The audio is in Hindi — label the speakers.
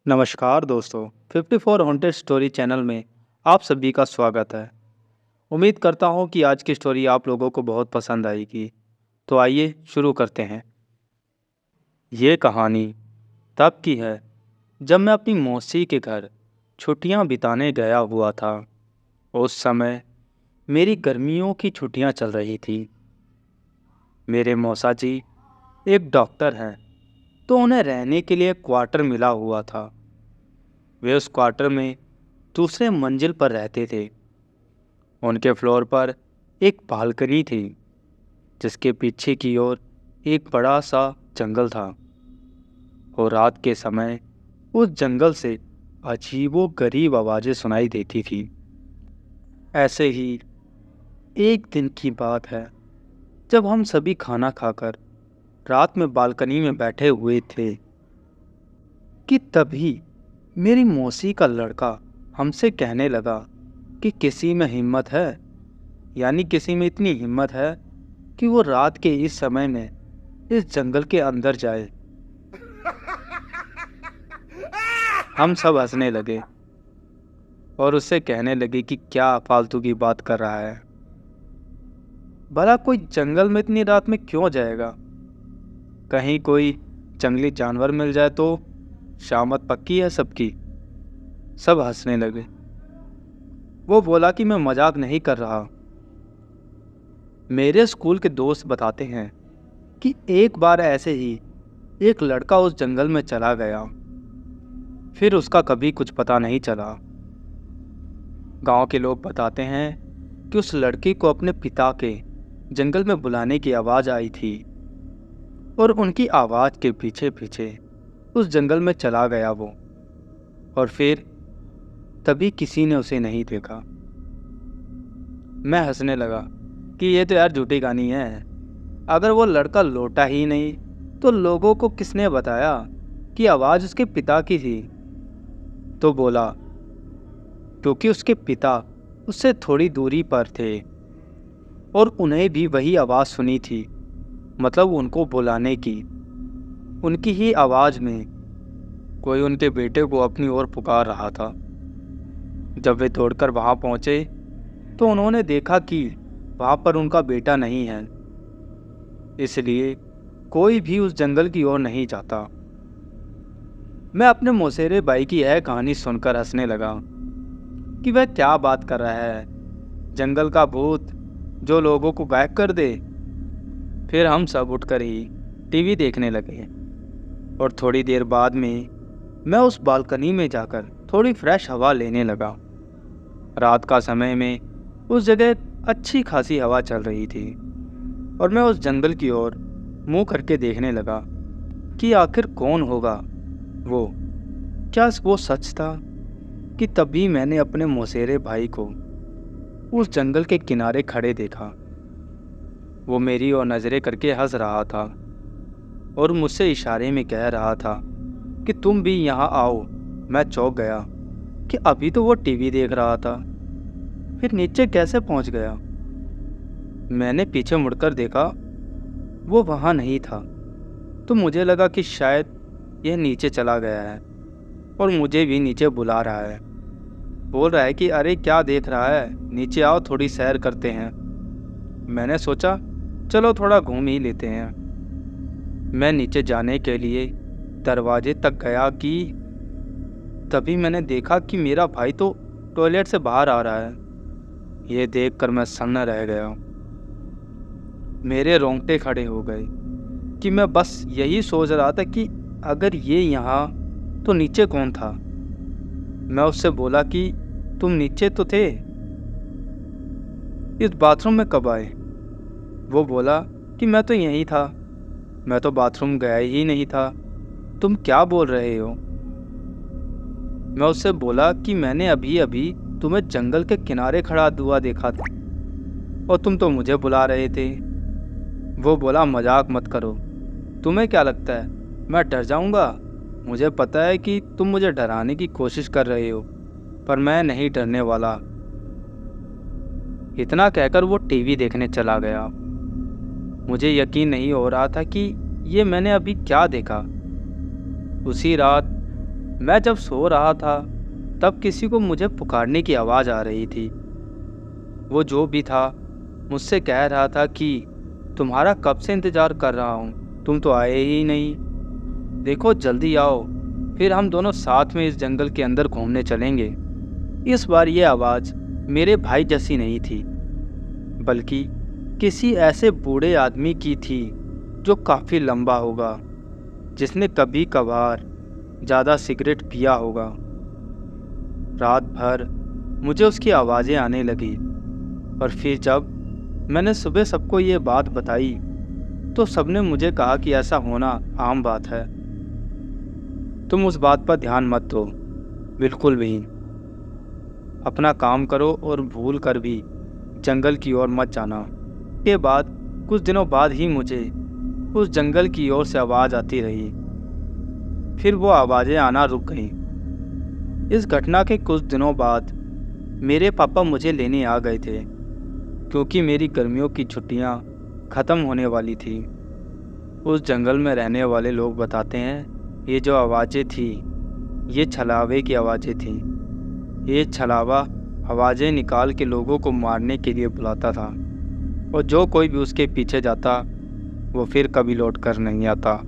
Speaker 1: नमस्कार दोस्तों, 54 हॉन्टेड स्टोरी चैनल में आप सभी का स्वागत है। उम्मीद करता हूँ कि आज की स्टोरी आप लोगों को बहुत पसंद आएगी। तो आइए शुरू करते हैं। ये कहानी तब की है जब मैं अपनी मौसी के घर छुट्टियाँ बिताने गया हुआ था। उस समय मेरी गर्मियों की छुट्टियाँ चल रही थी। मेरे मौसा जी एक डॉक्टर हैं, तो उन्हें रहने के लिए क्वार्टर मिला हुआ था। वे उस क्वार्टर में दूसरे मंजिल पर रहते थे। उनके फ्लोर पर एक बालकनी थी, जिसके पीछे की ओर एक बड़ा सा जंगल था। और रात के समय उस जंगल से अजीबो गरीब आवाज़ें सुनाई देती थी। ऐसे ही एक दिन की बात है, जब हम सभी खाना खाकर रात में बालकनी में बैठे हुए थे कि तभी मेरी मौसी का लड़का हमसे कहने लगा कि किसी में हिम्मत है, यानी किसी में इतनी हिम्मत है कि वो रात के इस समय में इस जंगल के अंदर जाए। हम सब हंसने लगे और उससे कहने लगे कि क्या फालतू की बात कर रहा है। भला कोई जंगल में इतनी रात में क्यों जाएगा? कहीं कोई जंगली जानवर मिल जाए तो शामत पक्की है सबकी। सब हंसने लगे। वो बोला कि मैं मजाक नहीं कर रहा। मेरे स्कूल के दोस्त बताते हैं कि एक बार ऐसे ही एक लड़का उस जंगल में चला गया, फिर उसका कभी कुछ पता नहीं चला। गांव के लोग बताते हैं कि उस लड़के को अपने पिता के जंगल में बुलाने की आवाज़ आई थी और उनकी आवाज़ के पीछे पीछे उस जंगल में चला गया वो, और फिर तभी किसी ने उसे नहीं देखा। मैं हंसने लगा कि ये तो यार झूठी कहानी है। अगर वो लड़का लौटा ही नहीं तो लोगों को किसने बताया कि आवाज़ उसके पिता की थी? तो बोला क्योंकि उसके पिता उससे थोड़ी दूरी पर थे और उन्हें भी वही आवाज़ सुनी थी, मतलब उनको बुलाने की। उनकी ही आवाज़ में कोई उनके बेटे को अपनी ओर पुकार रहा था। जब वे दौड़कर वहाँ पहुँचे तो उन्होंने देखा कि वहाँ पर उनका बेटा नहीं है, इसलिए कोई भी उस जंगल की ओर नहीं जाता। मैं अपने मौसेरे भाई की यह कहानी सुनकर हंसने लगा कि वह क्या बात कर रहा है, जंगल का भूत जो लोगों को गायब कर दे। फिर हम सब उठकर ही टीवी देखने लगे और थोड़ी देर बाद में मैं उस बालकनी में जाकर थोड़ी फ्रेश हवा लेने लगा। रात का समय में उस जगह अच्छी खासी हवा चल रही थी और मैं उस जंगल की ओर मुंह करके देखने लगा कि आखिर कौन होगा वो। क्या वो सच था? कि तभी मैंने अपने मौसेरे भाई को उस जंगल के किनारे खड़े देखा। वो मेरी ओर नज़रें करके हंस रहा था और मुझसे इशारे में कह रहा था कि तुम भी यहाँ आओ। मैं चौंक गया कि अभी तो वो टीवी देख रहा था, फिर नीचे कैसे पहुँच गया। मैंने पीछे मुड़कर देखा, वो वहाँ नहीं था। तो मुझे लगा कि शायद यह नीचे चला गया है और मुझे भी नीचे बुला रहा है। बोल रहा है कि अरे क्या देख रहा है, नीचे आओ थोड़ी सैर करते हैं। मैंने सोचा चलो थोड़ा घूम ही लेते हैं। मैं नीचे जाने के लिए दरवाजे तक गया कि तभी मैंने देखा कि मेरा भाई तो टॉयलेट से बाहर आ रहा है। ये देखकर मैं सन्न रह गया। मेरे रोंगटे खड़े हो गए कि मैं बस यही सोच रहा था कि अगर ये यहाँ तो नीचे कौन था। मैं उससे बोला कि तुम नीचे तो थे, इस बाथरूम में कब आए? वो बोला कि मैं तो यहीं था, मैं तो बाथरूम गया ही नहीं था। तुम क्या बोल रहे हो? मैं उससे बोला कि मैंने अभी अभी तुम्हें जंगल के किनारे खड़ा हुआ देखा था और तुम तो मुझे बुला रहे थे। वो बोला मजाक मत करो, तुम्हें क्या लगता है मैं डर जाऊंगा? मुझे पता है कि तुम मुझे डराने की कोशिश कर रहे हो, पर मैं नहीं डरने वाला। इतना कहकर वो टीवी देखने चला गया। मुझे यकीन नहीं हो रहा था कि ये मैंने अभी क्या देखा। उसी रात मैं जब सो रहा था तब किसी को मुझे पुकारने की आवाज़ आ रही थी। वो जो भी था मुझसे कह रहा था कि तुम्हारा कब से इंतज़ार कर रहा हूँ, तुम तो आए ही नहीं। देखो जल्दी आओ, फिर हम दोनों साथ में इस जंगल के अंदर घूमने चलेंगे। इस बार ये आवाज़ मेरे भाई जैसी नहीं थी, बल्कि किसी ऐसे बूढ़े आदमी की थी जो काफ़ी लंबा होगा, जिसने कभी कभार ज़्यादा सिगरेट पिया होगा। रात भर मुझे उसकी आवाज़ें आने लगी और फिर जब मैंने सुबह सबको ये बात बताई तो सबने मुझे कहा कि ऐसा होना आम बात है। तुम उस बात पर ध्यान मत दो, बिल्कुल भी। अपना काम करो और भूल कर भी जंगल की ओर मत जाना। के बाद कुछ दिनों बाद ही मुझे उस जंगल की ओर से आवाज़ आती रही। फिर वो आवाज़ें आना रुक गईं। इस घटना के कुछ दिनों बाद मेरे पापा मुझे लेने आ गए थे, क्योंकि मेरी गर्मियों की छुट्टियां ख़त्म होने वाली थी। उस जंगल में रहने वाले लोग बताते हैं ये जो आवाज़ें थी ये छलावे की आवाज़ें थीं। ये छलावा आवाज़ें निकाल के लोगों को मारने के लिए बुलाता था, और जो कोई भी उसके पीछे जाता वो फिर कभी लौट कर नहीं आता।